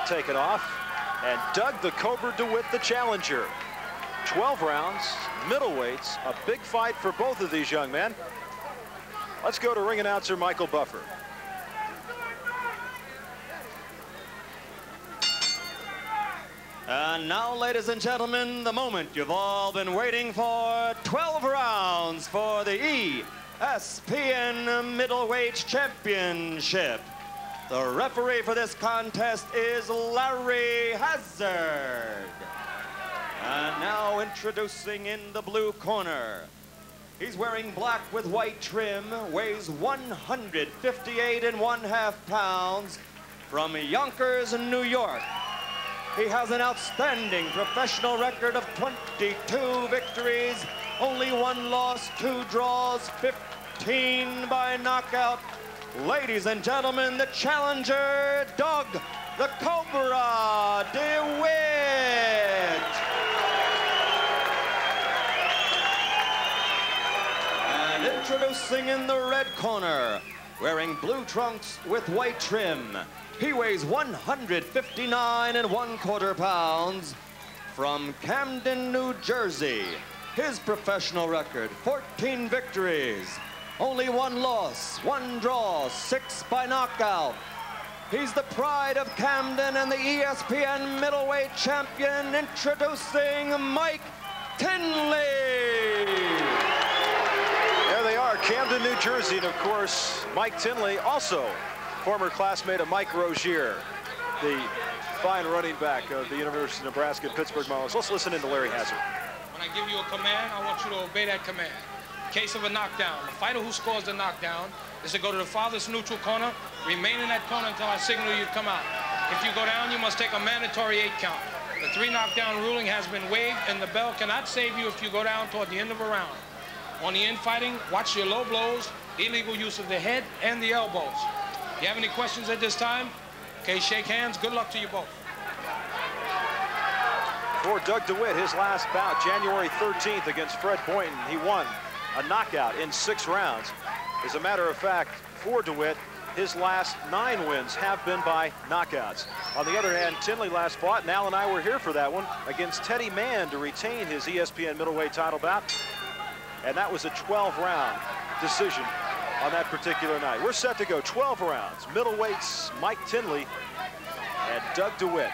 taken off, and Doug the Cobra DeWitt the challenger. 12 rounds, middleweights, a big fight for both of these young men. Let's go to ring announcer Michael Buffer. And now, ladies and gentlemen, the moment you've all been waiting for. 12 rounds for the ESPN Middleweight Championship. The referee for this contest is Larry Hazard. And now introducing in the blue corner. He's wearing black with white trim, weighs 158.5 pounds, from Yonkers, New York. He has an outstanding professional record of 22 victories, only 1 loss, 2 draws, 15 by knockout. Ladies and gentlemen, the challenger, Doug the Cobra DeWitt. And introducing in the red corner, wearing blue trunks with white trim, he weighs 159.25 pounds, from Camden, New Jersey. His professional record, 14 victories, only 1 loss, 1 draw, 6 by knockout. He's the pride of Camden and the ESPN middleweight champion, introducing Mike Tinley. There they are, Camden, New Jersey, and of course, Mike Tinley, also former classmate of Mike Rozier, the fine running back of the University of Nebraska and Pittsburgh Maulers. Let's listen in to Larry Hazard. When I give you a command, I want you to obey that command. In case of a knockdown, the fighter who scores the knockdown is to go to the farthest neutral corner, remain in that corner until I signal you to come out. If you go down, you must take a mandatory 8 count. The 3 knockdown ruling has been waived, and the bell cannot save you if you go down toward the end of a round. On the infighting, watch your low blows, illegal use of the head and the elbows. If you have any questions at this time, okay, shake hands. Good luck to you both. For Doug DeWitt, his last bout, January 13th against Fred Boynton, he won a knockout in 6 rounds. As a matter of fact, for DeWitt, his last 9 wins have been by knockouts. On the other hand, Tinley last fought, and Al and I were here for that one, against Teddy Mann to retain his ESPN middleweight title bout. And that was a 12-round decision on that particular night. We're set to go 12 rounds. Middleweights, Mike Tinley and Doug DeWitt.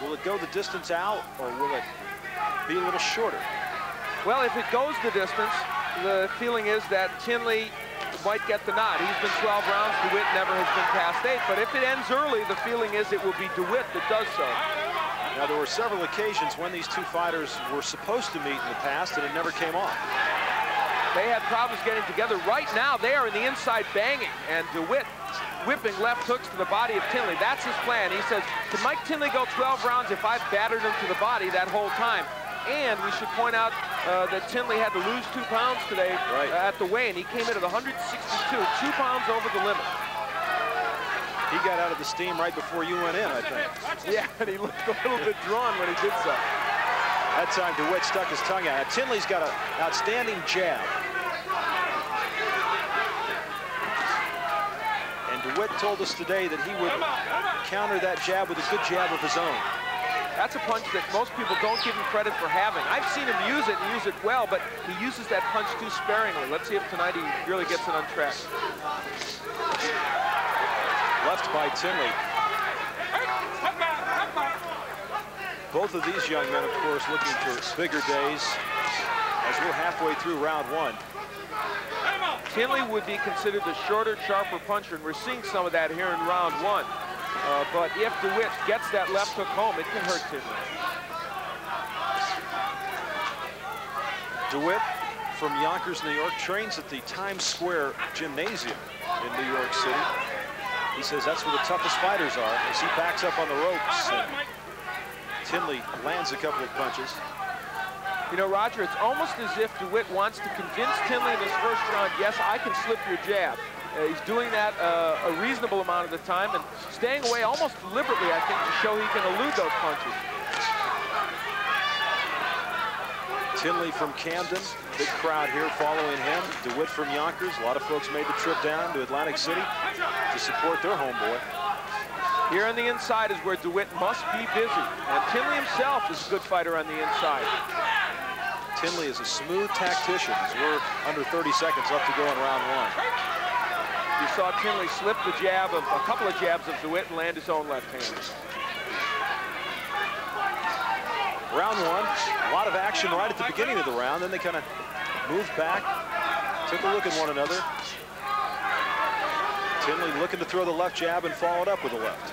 Will it go the distance out, or will it be a little shorter? Well, if it goes the distance, the feeling is that Tinley might get the nod. He's been 12 rounds. DeWitt never has been past 8. But if it ends early, the feeling is it will be DeWitt that does so. Now, there were several occasions when these 2 fighters were supposed to meet in the past, and it never came off. They had problems getting together. Right now, they are in the inside banging, and DeWitt whipping left hooks to the body of Tinley. That's his plan. He says, can Mike Tinley go 12 rounds if I've battered him to the body that whole time? And we should point out that Tinley had to lose 2 pounds today at the weigh-in. He came in at 162, 2 pounds over the limit. He got out of the steam right before you went in, I think. Yeah, and he looked a little bit drawn when he did so. That time, DeWitt stuck his tongue out. Now, Tinley's got an outstanding jab. And DeWitt told us today that he would counter that jab with a good jab of his own. That's a punch that most people don't give him credit for having. I've seen him use it and use it well, but he uses that punch too sparingly. Let's see if tonight he really gets it on track. Left by Tinley. Both of these young men, of course, looking for bigger days as we're halfway through round 1. Tinley would be considered the shorter, sharper puncher, and we're seeing some of that here in round 1. But if DeWitt gets that left hook home, it can hurt Tinley. DeWitt from Yonkers, New York, trains at the Times Square Gymnasium in New York City. He says that's where the toughest fighters are, as he backs up on the ropes. Tinley lands a couple of punches. You know, Roger, it's almost as if DeWitt wants to convince Tinley in this first round, yes, I can slip your jab. He's doing that a reasonable amount of the time and staying away almost deliberately, I think, to show he can elude those punches. Tinley from Camden, big crowd here following him. DeWitt from Yonkers. A lot of folks made the trip down to Atlantic City to support their homeboy. Here on the inside is where DeWitt must be busy. And Tinley himself is a good fighter on the inside. Tinley is a smooth tactician as we're under 30 seconds left to go in round one. You saw Tinley slip the jab of a couple of jabs of DeWitt and land his own left hand. Round one, a lot of action right at the beginning of the round. Then they kind of moved back, took a look at one another. Tinley looking to throw the left jab and follow it up with a left.